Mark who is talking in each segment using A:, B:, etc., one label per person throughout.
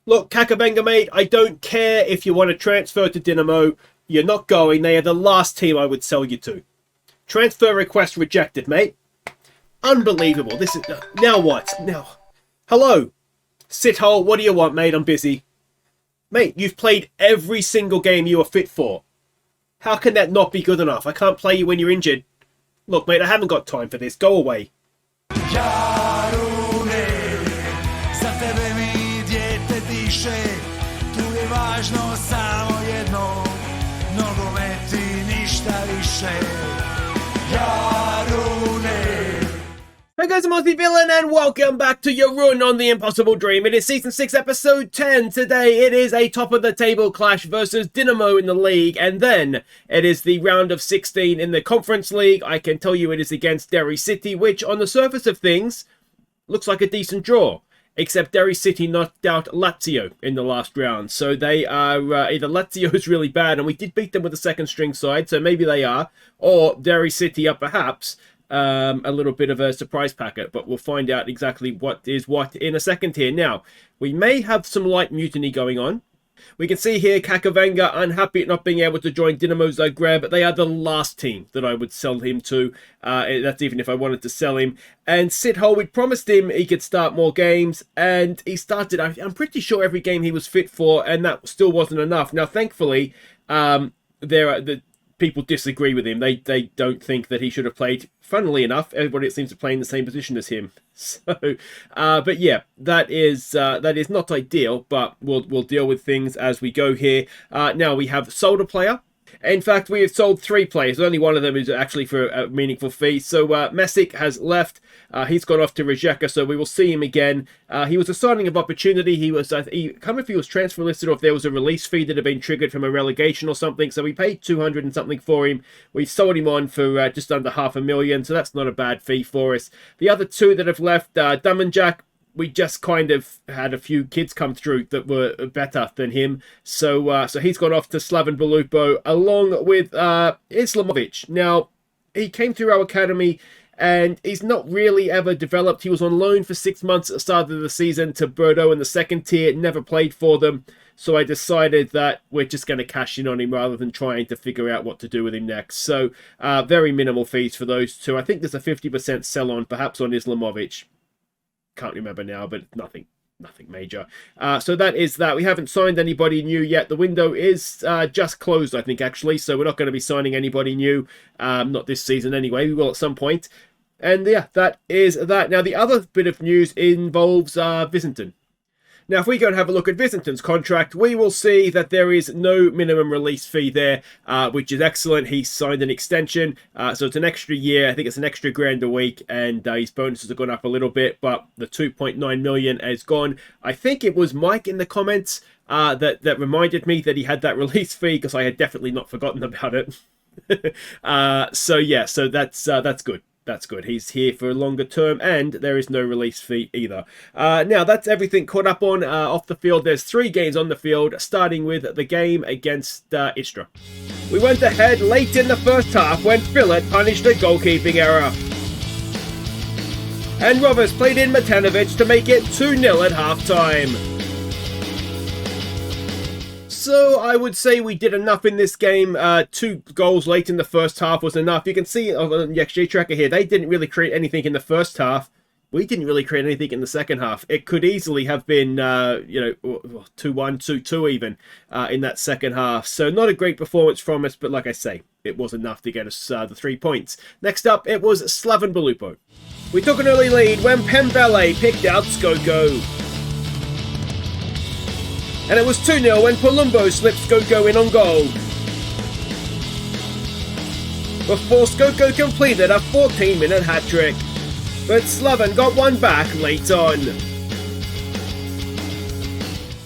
A: Look, Kakavenga, mate, I don't care if you want to transfer to Dinamo. You're not going. They are the last team I would sell you to. Transfer request rejected, mate. Unbelievable. This is... Now what? Now... Hello. Sithole, what do you want, mate? I'm busy. Mate, you've played every single game you are fit for. How can that not be good enough? I can't play you when you're injured. Look, mate, I haven't got time for this. Go away. Hey guys, I'm Aussie Villain and welcome back to Jarun on The Impossible Dream. It is Season 6, Episode 10. Today it is a top-of-the-table clash versus Dinamo in the league, and then it is the round of 16 in the Conference League. I can tell you it is against Derry City, which on the surface of things looks like a decent draw. Except Derry City knocked out Lazio in the last round. So they are, either Lazio is really bad, and we did beat them with a second string side, so maybe they are, or Derry City are perhaps a little bit of a surprise packet, but we'll find out exactly what is what in a second here. Now, we may have some light mutiny going on. We can see here Kakavenga unhappy at not being able to join Dinamo Zagreb. They are the last team that I would sell him to. That's even if I wanted to sell him. And Sithole, we promised him he could start more games, and he started, I'm pretty sure, every game he was fit for, and that still wasn't enough. Now, thankfully, the people disagree with him. They don't think that he should have played. Funnily enough, everybody seems to play in the same position as him. So, but yeah, that is not ideal. But we'll deal with things as we go here. Now we have sold a player. In fact, we have sold 3 players. Only one of them is actually for a meaningful fee. So Mesic has left. He's gone off to Rijeka, so we will see him again. He was a signing of opportunity. He was, I can't remember if he was transfer listed or if there was a release fee that had been triggered from a relegation or something. So we paid 200 and something for him. We sold him on for just under $500,000, so that's not a bad fee for us. The other 2 that have left, Jack, we just kind of had a few kids come through that were better than him. So he's gone off to Slaven Belupo along with Islamovic. Now, he came through our academy and he's not really ever developed. He was on loan for 6 months at the start of the season to Bordeaux in the second tier, never played for them. So I decided that we're just going to cash in on him rather than trying to figure out what to do with him next. So very minimal fees for those 2. I think there's a 50% sell on, perhaps on Islamovic. Can't remember now, but nothing major. So that is that. We haven't signed anybody new yet. The window is just closed, I think, actually. So we're not going to be signing anybody new. Not this season anyway. We will at some point. And yeah, that is that. Now, the other bit of news involves Visinton. Now, if we go and have a look at Visinton's contract, we will see that there is no minimum release fee there, which is excellent. He signed an extension, so it's an extra year. I think it's an extra grand a week, and his bonuses have gone up a little bit, but the 2.9 million is gone. I think it was Mike in the comments that reminded me that he had that release fee, because I had definitely not forgotten about it. So yeah, so that's good. That's good. He's here for a longer term, and there is no release fee either. Now, that's everything caught up on off the field. There's 3 games on the field, starting with the game against Istra. We went ahead late in the first half when Fillet punished a goalkeeping error. And Rovers played in Matanovic to make it 2-0 at half-time. So I would say we did enough in this game. 2 goals late in the first half was enough. You can see on the XG tracker here, they didn't really create anything in the first half. We didn't really create anything in the second half. It could easily have been, 2-1, 2-2 even in that second half. So not a great performance from us, but like I say, it was enough to get us the 3 points. Next up, it was Slaven Belupo. We took an early lead when Pembele picked out Skoko. And it was 2-0 when Palumbo slipped Skoko in on goal. Before Skoko completed a 14-minute hat-trick. But Slaven got one back late on.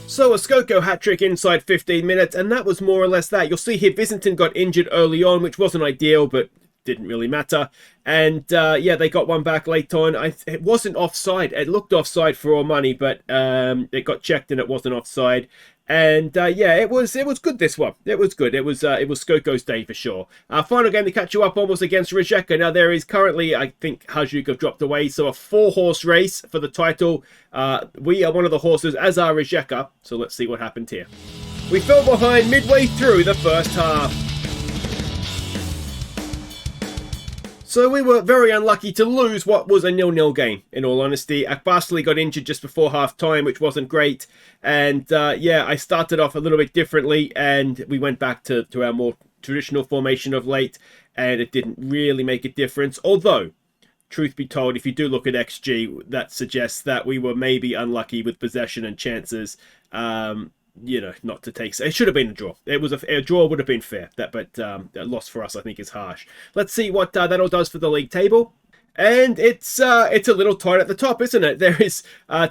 A: So a Skoko hat-trick inside 15 minutes, and that was more or less that. You'll see here Visinton got injured early on, which wasn't ideal, but didn't really matter. And yeah, they got one back late on. It wasn't offside. It looked offside for all money, but it got checked and it wasn't offside. And yeah, it was good, this one. It was good. It was Skoko's day for sure. Our final game to catch you up on was against Rijeka. Now there is currently, I think Hajduk have dropped away, so a 4-horse race for the title. We are one of the horses, as are Rijeka. So let's see what happened here. We fell behind midway through the first half. So we were very unlucky to lose what was a 0-0 game, in all honesty. Akbarsli got injured just before half-time, which wasn't great. And yeah, I started off a little bit differently, and we went back to our more traditional formation of late, and it didn't really make a difference. Although, truth be told, if you do look at XG, that suggests that we were maybe unlucky with possession and chances. You know, not to take... It should have been a draw. It was a draw would have been fair. But a loss for us, I think, is harsh. Let's see what that all does for the league table. And it's a little tight at the top, isn't it? There is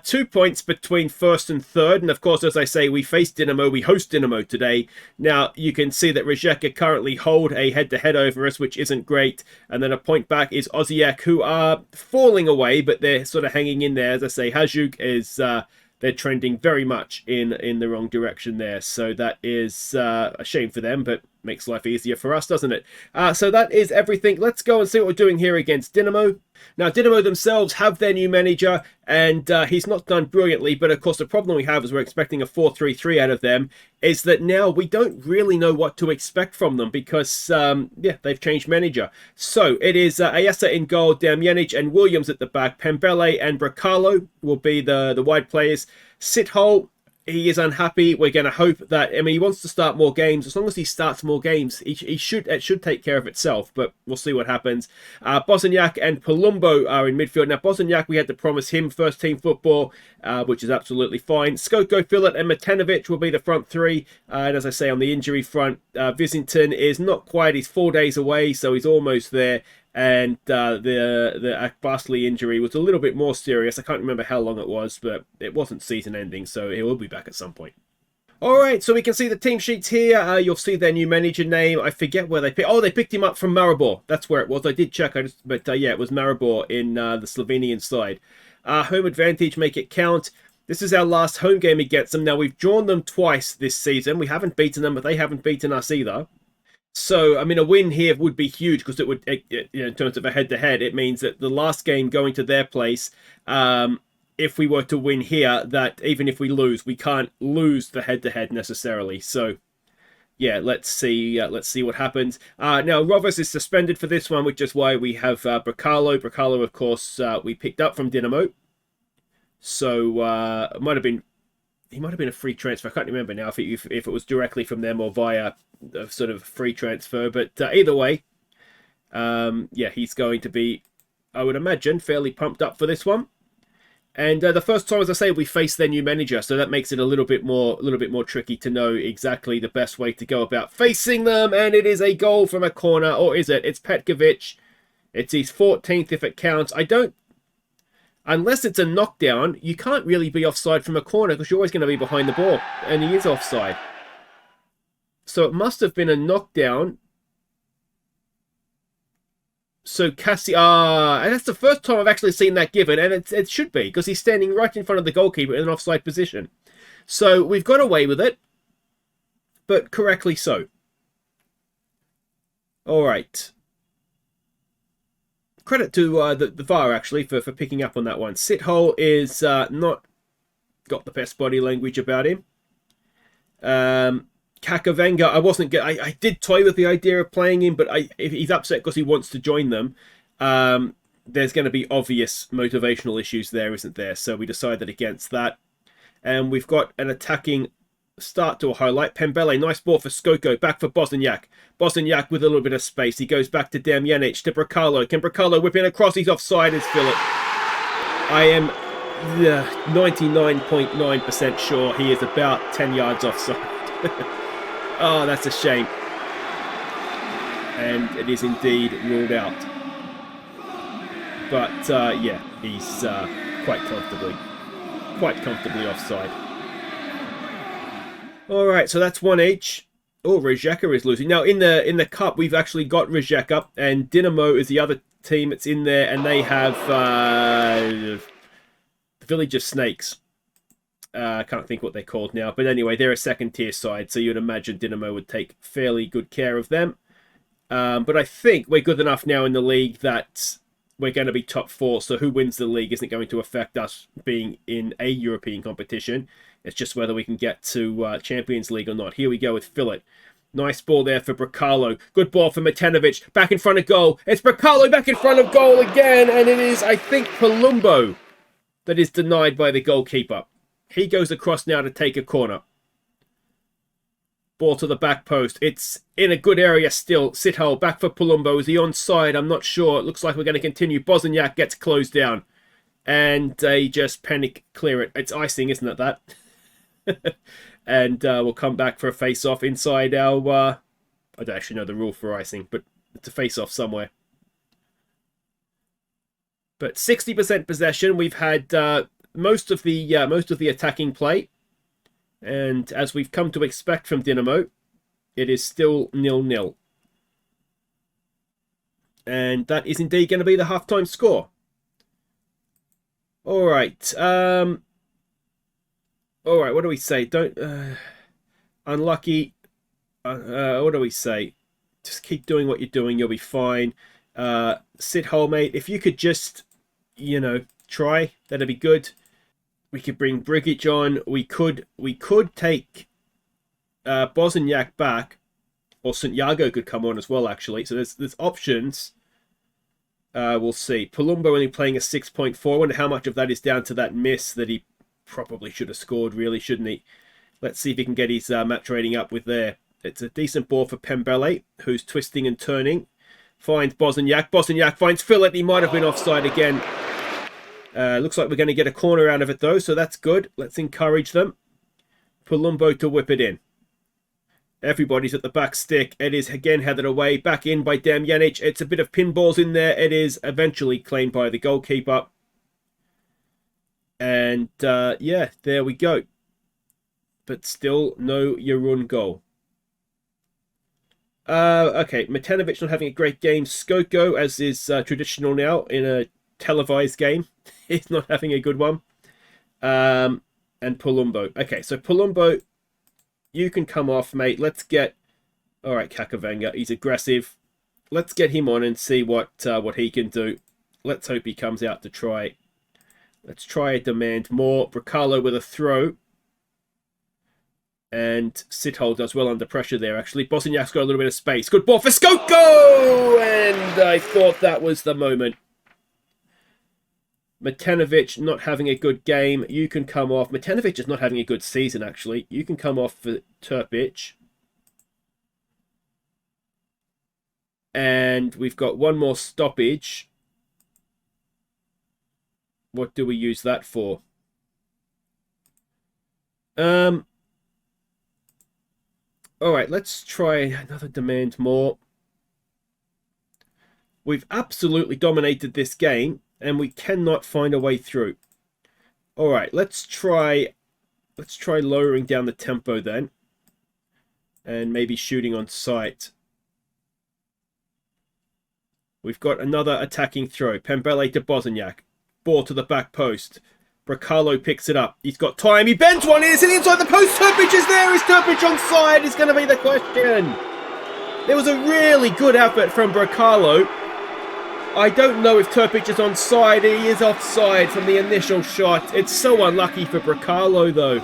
A: 2 points between first and third. And of course, as I say, we face Dinamo. We host Dinamo today. Now, you can see that Rijeka currently hold a head-to-head over us, which isn't great. And then a point back is Aussie, who are falling away, but they're sort of hanging in there. As I say, Hajduk is... they're trending very much in the wrong direction there. So that is a shame for them, but makes life easier for us, doesn't it? So that is everything. Let's go and see what we're doing here against Dinamo. Now, Dinamo themselves have their new manager, and he's not done brilliantly. But, of course, the problem we have is we're expecting a 4-3-3 out of them, is that now we don't really know what to expect from them because, yeah, they've changed manager. So it is Ayasa in goal, Damjanic and Williams at the back. Pembele and Bracalo will be the wide players. Sithole, he is unhappy. We're going to hope that... I mean, he wants to start more games. As long as he starts more games, it should take care of itself, but we'll see what happens. Bosniak and Palumbo are in midfield. Now, Bosniak, we had to promise him first-team football, which is absolutely fine. Skoko, Fillet, and Matanovic will be the front three. And as I say, on the injury front, Visington is not quite... He's 4 days away, so he's almost there. And the Akbarsli injury was a little bit more serious. I can't remember how long it was, but it wasn't season ending, so he will be back at some point. Alright, so we can see the team sheets here. You'll see their new manager name. I forget where they picked... Oh, they picked him up from Maribor. That's where it was. I did check, but yeah, it was Maribor in the Slovenian side. Home advantage, make it count. This is our last home game against them. Now, we've drawn them twice this season. We haven't beaten them, but they haven't beaten us either. So, I mean, a win here would be huge because it would, in terms of a head-to-head, it means that the last game going to their place, if we were to win here, that even if we lose, we can't lose the head-to-head necessarily. So, yeah, let's see what happens. Now, Rovers is suspended for this one, which is why we have Bracalo. Bracalo, of course, we picked up from Dinamo. So, it might have been... He might have been a free transfer. I can't remember now if it was directly from them or via a sort of free transfer. But either way, yeah, he's going to be, I would imagine, fairly pumped up for this one. And the first time, as I say, we face their new manager, so that makes it a little bit more tricky to know exactly the best way to go about facing them. And it is a goal from a corner, or is it? It's Petkovic. It's his 14th if it counts. Unless it's a knockdown, you can't really be offside from a corner because you're always going to be behind the ball. And he is offside. So it must have been a knockdown. So Cassie... and that's the first time I've actually seen that given. And it should be because he's standing right in front of the goalkeeper in an offside position. So we've got away with it. But correctly so. All right. Credit to the VAR, actually, for picking up on that one. Sithole is not got the best body language about him. Kakavenga, I did toy with the idea of playing him, but if he's upset because he wants to join them, there's going to be obvious motivational issues there, isn't there? So we decided against that. And we've got an attacking start to a highlight. Pembele, nice ball for Skoko, back for Bosniak. Bosniak with a little bit of space. He goes back to Damjanic, to Bracalo. Can Bracalo whip in across? He's offside as Philip. I am 99.9% sure he is about 10 yards offside. Oh, that's a shame. And it is indeed ruled out. But, yeah, he's quite comfortably offside. Alright, so that's one each. Oh, Rijeka is losing. Now, in the cup, we've actually got Rijeka, and Dinamo is the other team that's in there, and they have the Village of Snakes. I can't think what they're called now. But anyway, they're a second-tier side, so you'd imagine Dinamo would take fairly good care of them. But I think we're good enough now in the league that we're going to be top four, so who wins the league isn't going to affect us being in a European competition. It's just whether we can get to Champions League or not. Here we go with Fillet. Nice ball there for Bracalo. Good ball for Matanovic. Back in front of goal. It's Bracalo back in front of goal again, and it is, I think, Palumbo that is denied by the goalkeeper. He goes across now to take a corner. Ball to the back post. It's in a good area still. Sithole back for Palumbo. Is he onside? I'm not sure. It looks like we're going to continue. Bosniak gets closed down. And they just panic clear it. It's icing, isn't it, that? And we'll come back for a face-off inside our... I don't actually know the rule for icing, but it's a face-off somewhere. But 60% possession. We've had most of the attacking play. And as we've come to expect from Dinamo, it is still 0-0. And that is indeed going to be the halftime score. All right. All right, what do we say? Don't... unlucky. What do we say? Just keep doing what you're doing. You'll be fine. Sit hole, mate. If you could just, try, that'd be good. We could bring Brigic on. We could take Bosniak back, or Santiago could come on as well. Actually, so there's options. We'll see. Palumbo only playing a 6.4. I wonder how much of that is down to that miss that he probably should have scored. Really, shouldn't he? Let's see if he can get his match rating up with there. It's a decent ball for Pembele, who's twisting and turning. Finds Bosniak. Bosniak finds Fillet. He might have been offside again. Looks like we're going to get a corner out of it, though, so that's good. Let's encourage them. Palumbo to whip it in. Everybody's at the back stick. It is again headed away. Back in by Damjanic. It's a bit of pinballs in there. It is eventually claimed by the goalkeeper. And, yeah, there we go. But still no Jarun goal. Okay, Matanovic not having a great game. Skoko, as is traditional now in a televised game, is not having a good one. And Palumbo. Okay, so Palumbo, you can come off, mate. Let's get... All right, Kakavenga, he's aggressive. Let's get him on and see what he can do. Let's hope he comes out to try. Let's try a demand more. Bracalo with a throw. And Sithole does well under pressure there, actually. Bosniak's got a little bit of space. Good ball for Skoko! And I thought that was the moment. Matanovic not having a good game. You can come off. Matanovic is not having a good season, actually. You can come off for Turpic. And we've got one more stoppage. What do we use that for? All right, let's try another demand more. We've absolutely dominated this game, and we cannot find a way through. All right, let's try lowering down the tempo then, and maybe shooting on sight. We've got another attacking throw. Pembele to Bosniak. Ball to the back post. Bracalo picks it up. He's got time. He bends one. Is it inside the post? Turpic is there. Is Turpic onside? Is going to be the question. There was a really good effort from Bracalo. I don't know if Turpic is onside. He is offside from the initial shot. It's so unlucky for Bracalo, though.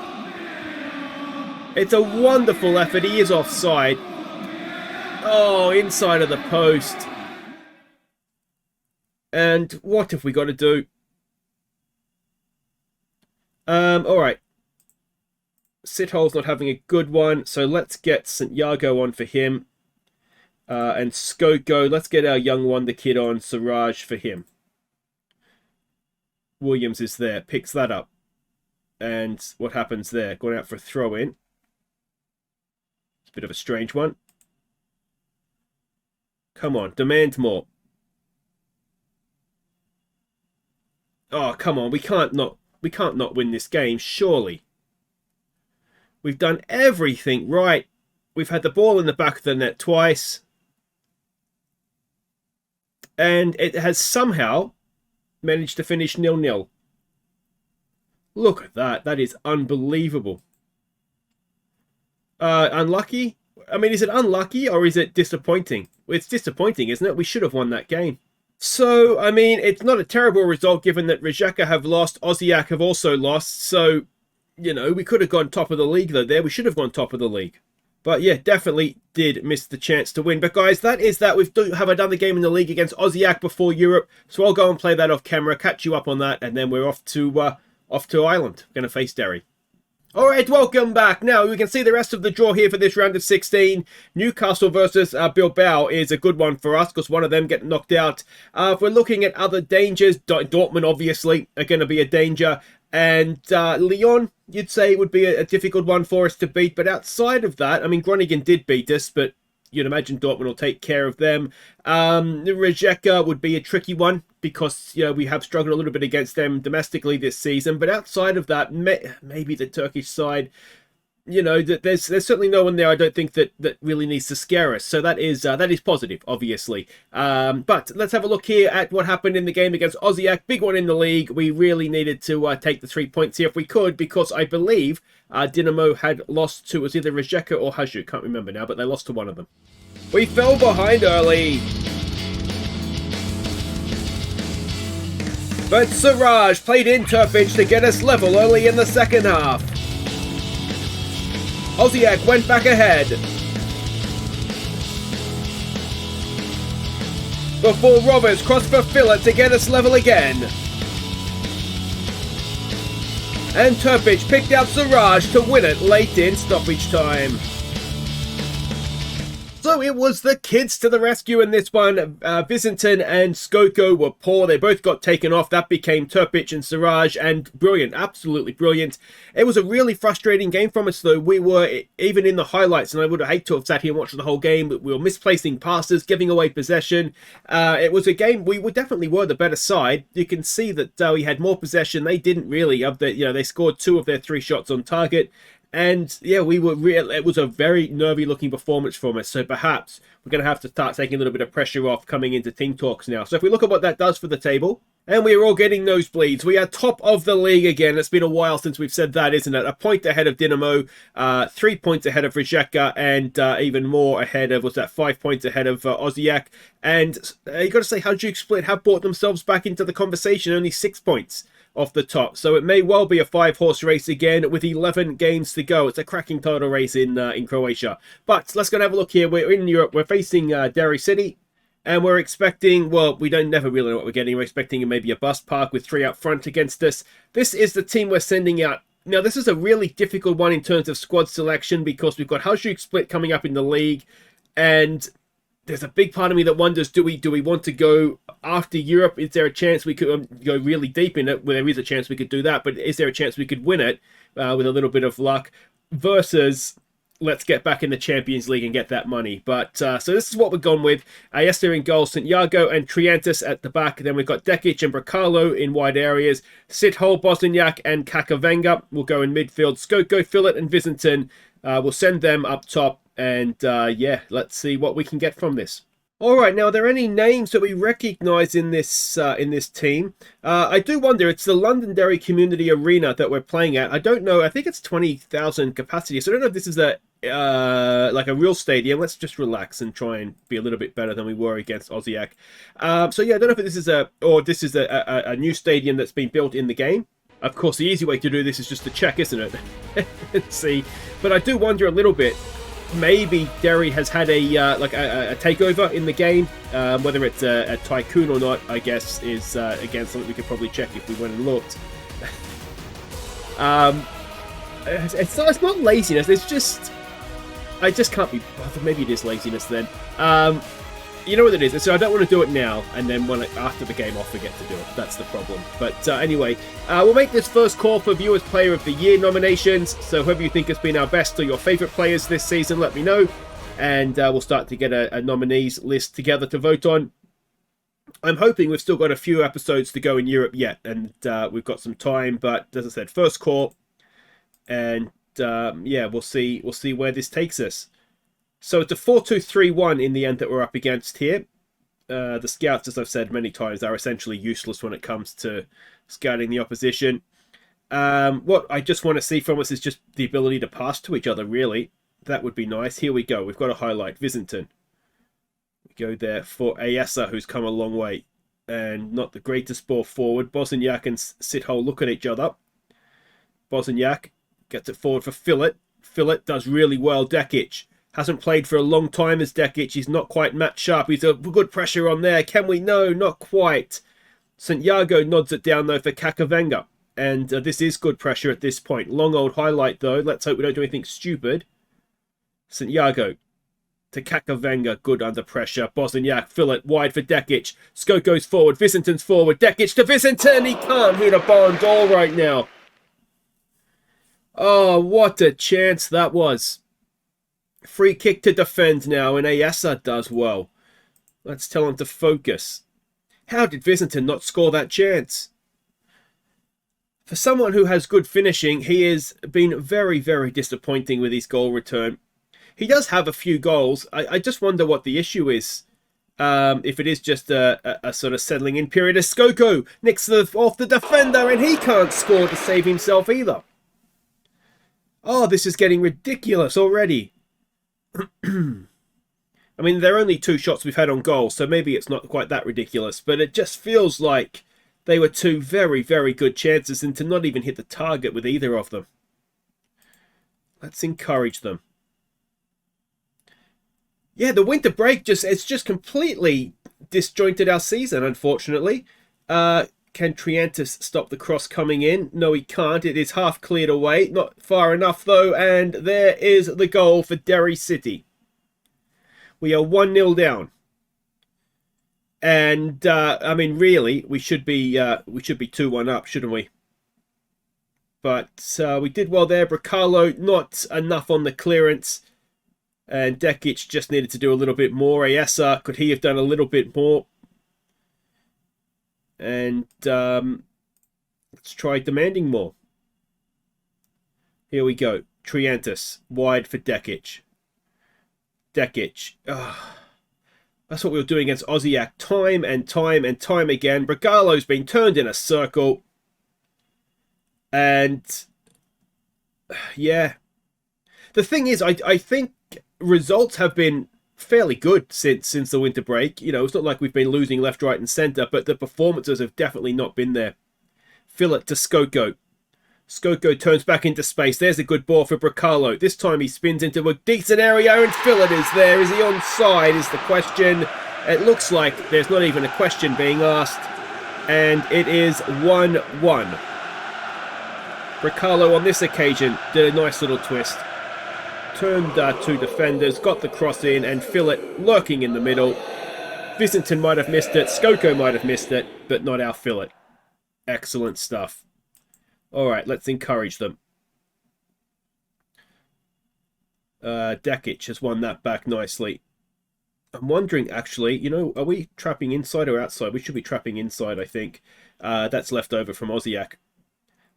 A: It's a wonderful effort. He is offside. Oh, inside of the post. And what have we got to do? All right. Sithole's not having a good one, so let's get Santiago on for him. And Skoko, let's get our young wonder kid on, Siraj, for him. Williams is there, picks that up. And what happens there? Going out for a throw-in. It's a bit of a strange one. Come on, demand more. Oh, come on, we can't not win this game, surely. We've done everything right. we've had the ball in the back of the net twice. And it has somehow managed to finish 0-0. Look at that. That is unbelievable. Unlucky? I mean, is it unlucky or is it disappointing? It's disappointing, isn't it? We should have won that game. So, I mean, it's not a terrible result given that Rijeka have lost, Osijek have also lost. So, you know, we could have gone top of the league, though, there. We should have gone top of the league. But yeah, definitely did miss the chance to win. But guys, that is that. We do have another game in the league against Osijek before Europe. So I'll go and play that off camera, catch you up on that, and then we're off to Ireland. We're going to face Derry. Alright, welcome back. Now, we can see the rest of the draw here for this round of 16. Newcastle versus Bilbao is a good one for us because one of them get knocked out. If we're looking at other dangers, Dortmund obviously are going to be a danger. And Lyon, you'd say, would be a difficult one for us to beat. But outside of that, I mean, Groningen did beat us, but you'd imagine Dortmund will take care of them. Rijeka would be a tricky one because, you know, we have struggled a little bit against them domestically this season. But outside of that, maybe the Turkish side, you know, there's certainly no one there I don't think that really needs to scare us. So that is positive, obviously. But let's have a look here at what happened in the game against Osijek. Big one in the league. We really needed to take the 3 points here if we could, because I believe Dinamo had lost to, it was either Rijeka or Hajduk, can't remember now, but they lost to one of them. We fell behind early. But Siraj played in Turpic to get us level early in the second half. Osijek went back ahead. Before Roberts crossed for Phillip to get us level again. And Turpic picked out Siraj to win it late in stoppage time. So it was the kids to the rescue in this one. Visintin and Skoko were poor. They both got taken off. That became Turpic and Siraj, and brilliant, absolutely brilliant. It was a really frustrating game from us, though. We were, even in the highlights, and I would hate to have sat here and watched the whole game, but we were misplacing passes, giving away possession. It was a game, we definitely were the better side. You can see that we had more possession. They didn't really. They scored 2 of their 3 shots on target. And yeah, it was a very nervy looking performance from us. So perhaps we're going to have to start taking a little bit of pressure off coming into team talks now. So if we look at what that does for the table, and we're all getting nosebleeds. We are top of the league again. It's been a while since we've said that, isn't it? A point ahead of Dinamo, 3 points ahead of Rijeka, and even more ahead of, 5 points ahead of Osijek. And you got to say, Hajduk Split have brought themselves back into the conversation, only 6 points off the top. So it may well be a 5-horse race again with 11 games to go. It's a cracking title race in Croatia. But let's go and have a look here. We're in Europe. We're facing Derry City. And we're expecting, well, we don't never really know what we're getting. We're expecting maybe a bus park with 3 up front against us. This is the team we're sending out. Now, this is a really difficult one in terms of squad selection because we've got Hajduk Split coming up in the league. And there's a big part of me that wonders, do we want to go after Europe? Is there a chance we could go really deep in it? Well, there is a chance we could do that, but is there a chance we could win it with a little bit of luck versus let's get back in the Champions League and get that money? But so this is what we've gone with. Ayester in goal, Santiago and Triantis at the back. Then we've got Dekic and Bracalo in wide areas. Sithole, Bosniak and Kakavenga will go in midfield. Skoko, Fillet and Visintin will send them up top. And yeah, let's see what we can get from this. All right, now, are there any names that we recognise in this team? I do wonder. It's the Londonderry Community Arena that we're playing at. I don't know. I think it's 20,000 capacity. So I don't know if this is a like a real stadium. Let's just relax and try and be a little bit better than we were against Osijek. So yeah, I don't know if this is a new stadium that's been built in the game. Of course, the easy way to do this is just to check, isn't it? Let's see. But I do wonder a little bit. Maybe Derry has had a takeover in the game. Whether it's a tycoon or not, I guess, is again something we could probably check if we went and looked. It's not laziness. It's just I just can't be bothered. Maybe it is laziness then. You know what it is. So I don't want to do it now, and then after the game, I'll forget to do it. That's the problem. But anyway, we'll make this first call for Viewers Player of the Year nominations. So whoever you think has been our best or your favourite players this season, let me know. And we'll start to get a nominees list together to vote on. I'm hoping we've still got a few episodes to go in Europe yet, and we've got some time. But as I said, first call, and yeah, we'll see where this takes us. So it's a 4-2-3-1 in the end that we're up against here. The scouts, as I've said many times, are essentially useless when it comes to scouting the opposition. What I just want to see from us is just the ability to pass to each other, really. That would be nice. Here we go. We've got a highlight. Visinton. We go there for Ayesa, who's come a long way. And not the greatest ball forward. Bosniak and Sithole look at each other. Bosniak gets it forward for Fillet. Fillet does really well. Dekic hasn't played for a long time as Dekic. He's not quite match sharp. He's a good pressure on there. Can we? No, not quite. Santiago nods it down, though, for Kakavenga. And this is good pressure at this point. Long old highlight, though. Let's hope we don't do anything stupid. Santiago to Kakavenga. Good under pressure. Bosniak, Fillet, wide for Dekic. Sko goes forward. Visinton's forward. Dekic to Visinton. He can't hit a barn door right now. Oh, what a chance that was. Free kick to defend now, and Ayesa does well. Let's tell him to focus. How did Visinton not score that chance? For someone who has good finishing, he has been very, very disappointing with his goal return. He does have a few goals. I just wonder what the issue is. If it is just a sort of settling in period. Skoko nicks off the defender, and he can't score to save himself either. Oh, this is getting ridiculous already. I mean, there are only 2 shots we've had on goal, so maybe it's not quite that ridiculous. But it just feels like they were 2 very, very good chances and to not even hit the target with either of them. Let's encourage them. Yeah, the winter break it's just completely disjointed our season, unfortunately. Can Triantis stop the cross coming in? No, he can't. It is half cleared away. Not far enough, though. And there is the goal for Derry City. We are 1-0 down. And, I mean, really, we should be 2-1 up, shouldn't we? But we did well there. Bracalo, not enough on the clearance. And Dekic just needed to do a little bit more. Ayesa, could he have done a little bit more? And let's try demanding more. Here we go. Triantis, wide for Dekic. Dekic. That's what we were doing against Aussie time and time and time again. Bracalo's been turned in a circle. And yeah. The thing is, I think results have been fairly good since the winter break. You know, it's not like we've been losing left, right and centre, but the performances have definitely not been there. Fillet to Skoko. Skoko turns back into space. There's a good ball for Bracalo. This time he spins into a decent area and Fillet is there. Is he onside is the question. It looks like there's not even a question being asked. And it is 1-1. Bracalo on this occasion did a nice little twist. Turned 2 defenders, got the cross in, and Fillet lurking in the middle. Visinton might have missed it, Skoko might have missed it, but not our Fillet. Excellent stuff. Alright, let's encourage them. Dekic has won that back nicely. I'm wondering, actually, you know, are we trapping inside or outside? We should be trapping inside, I think. That's left over from Ozziak.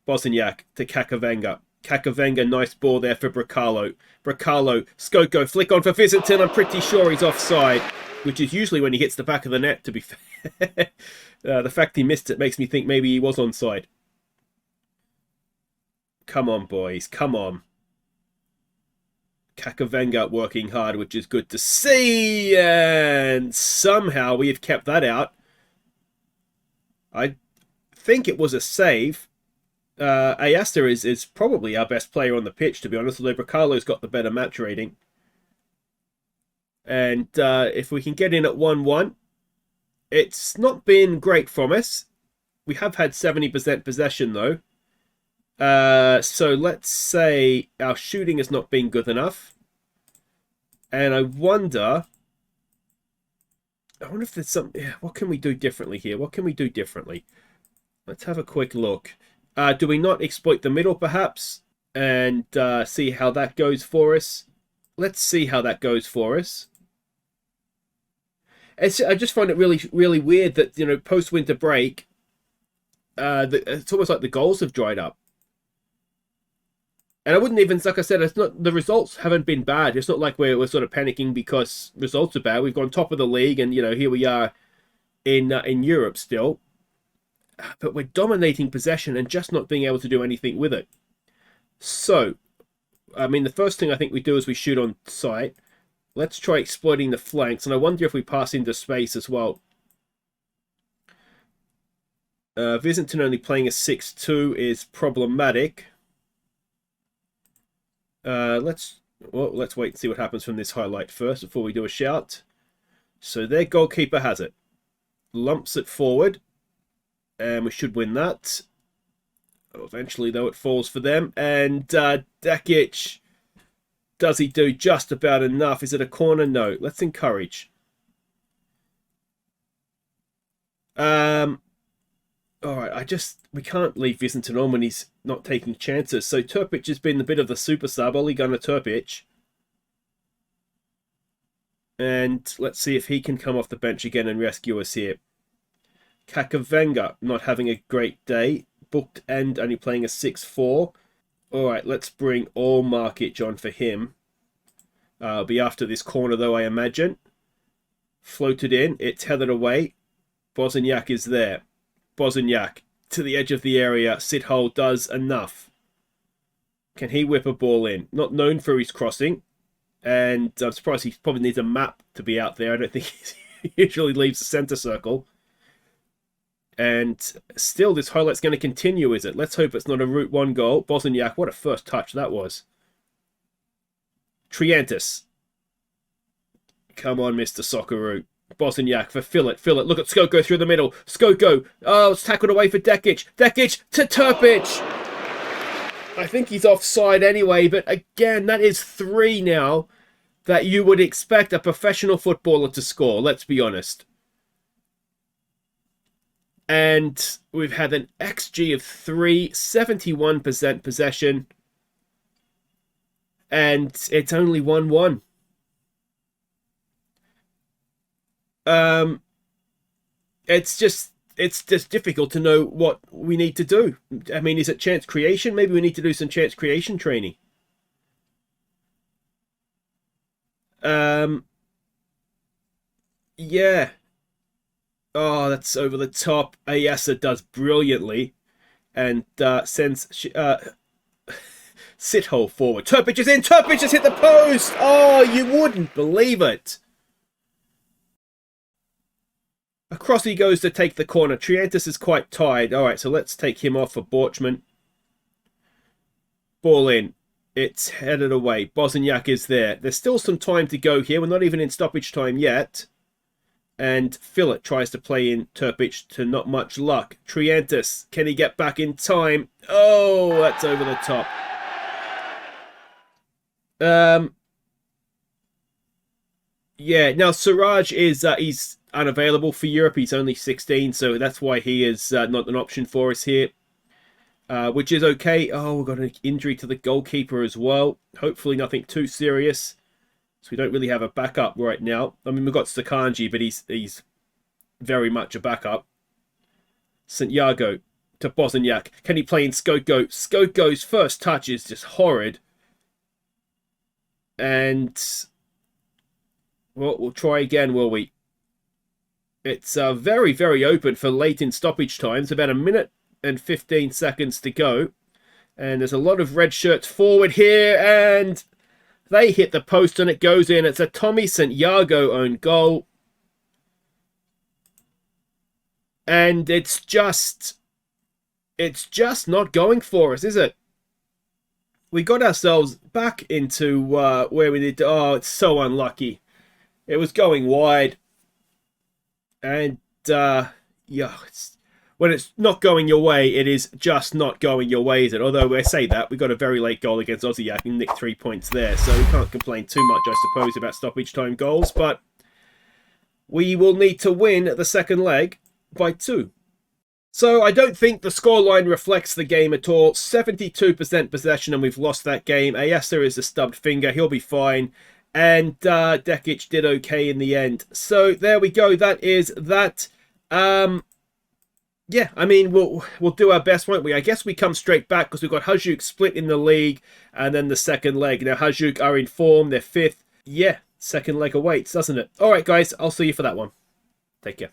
A: Bosniak to Kakavenga. Kakavenga, nice ball there for Bracalo. Bracalo, Skoko, flick on for Visinton. I'm pretty sure he's offside, which is usually when he hits the back of the net, to be fair. The fact he missed it makes me think maybe he was onside. Come on, boys, come on. Kakavenga working hard, which is good to see. And somehow we have kept that out. I think it was a save. Ayasta is probably our best player on the pitch, to be honest, although Bracalo's got the better match rating. And if we can get in at 1-1, it's not been great from us. We have had 70% possession, though. So let's say our shooting has not been good enough. And I wonder if there's some... What can we do differently here? What can we do differently? Let's have a quick look. Do we not exploit the middle, perhaps? And see how that goes for us? Let's see how that goes for us. I just find it really, really weird that, you know, post-winter break, it's almost like the goals have dried up. And I wouldn't even, like I said, it's not, the results haven't been bad. It's not like we're sort of panicking because results are bad. We've gone top of the league, and here we are in Europe still. But we're dominating possession and just not being able to do anything with it. So, I mean, the first thing I think we do is we shoot on sight. Let's try exploiting the flanks, and I wonder if we pass into space as well. Visinton only playing a 6-2 is problematic. Let's wait and see what happens from this highlight first before we do a shout. So their goalkeeper has it. Lumps it forward. And we should win that. Eventually, though, it falls for them. And Dekic, does he do just about enough? Is it a corner? No. Let's encourage. Alright, we can't leave Visinton on when he's not taking chances. So Turpic has been a bit of the super sub. Ole Gunnar Turpic. And let's see if he can come off the bench again and rescue us here. Kakavenga not having a great day. Booked End only playing a 6-4. Alright, let's bring all Markic on for him. It'll be after this corner though, I imagine. Floated in. It's headed away. Bosniak is there. Bosniak to the edge of the area. Sithole does enough. Can he whip a ball in? Not known for his crossing. And I'm surprised he probably needs a map to be out there. I don't think he usually leaves the centre circle. And still, this highlight's going to continue, is it? Let's hope it's not a Route 1 goal. Bosniak, what a first touch that was. Triantis. Come on, Mr. Socceroo. Bosniak for Fillet. Look at Skoko through the middle. Skoko. Oh, it's tackled away for Dekic. Dekic to Turpic. I think he's offside anyway, but again, that is 3 now that you would expect a professional footballer to score, let's be honest. And we've had an XG of 3, 71% possession. And it's only 1-1. It's just difficult to know what we need to do. I mean, is it chance creation? Maybe we need to do some chance creation training. Yeah. Oh, that's over the top. Ayasa does brilliantly and sends Sithole forward. Turpic is in. Turpic has hit the post. Oh, you wouldn't believe it. Across he goes to take the corner. Triantis is quite tired. All right, so let's take him off for Borchman. Ball in. It's headed away. Bosniak is there. There's still some time to go here. We're not even in stoppage time yet. And Fillet tries to play in Turpic to not much luck. Triantis, can he get back in time? Oh, that's over the top. Yeah, now Siraj is he's unavailable for Europe. He's only 16, so that's why he is not an option for us here. Which is okay. Oh, we've got an injury to the goalkeeper as well. Hopefully nothing too serious. So we don't really have a backup right now. I mean, we've got Stakanji, but he's very much a backup. Santiago to Bosniak. Can he play in Skoko? Skoko's first touch is just horrid. And well, we'll try again, will we? It's very, very open for late in stoppage times. About 1 minute and 15 seconds to go. And there's a lot of red shirts forward here. And they hit the post and it goes in. It's a Tommy Santiago own goal. And it's just not going for us, is it? We got ourselves back into where we need to... Oh, it's so unlucky. It was going wide. And, yeah, when it's not going your way, it is just not going your way, is it? Although I say that, we got a very late goal against Aussie and nicked 3 points there. So we can't complain too much, I suppose, about stoppage time goals. But we will need to win the second leg by 2. So I don't think the scoreline reflects the game at all. 72% possession and we've lost that game. Ayasa is a stubbed finger. He'll be fine. And Dekic did okay in the end. So there we go. That is that. Yeah, I mean, we'll do our best, won't we? I guess we come straight back because we've got Hajduk split in the league, and then the second leg. Now Hajduk are in form; they're fifth. Yeah, second leg awaits, doesn't it? All right, guys, I'll see you for that one. Take care.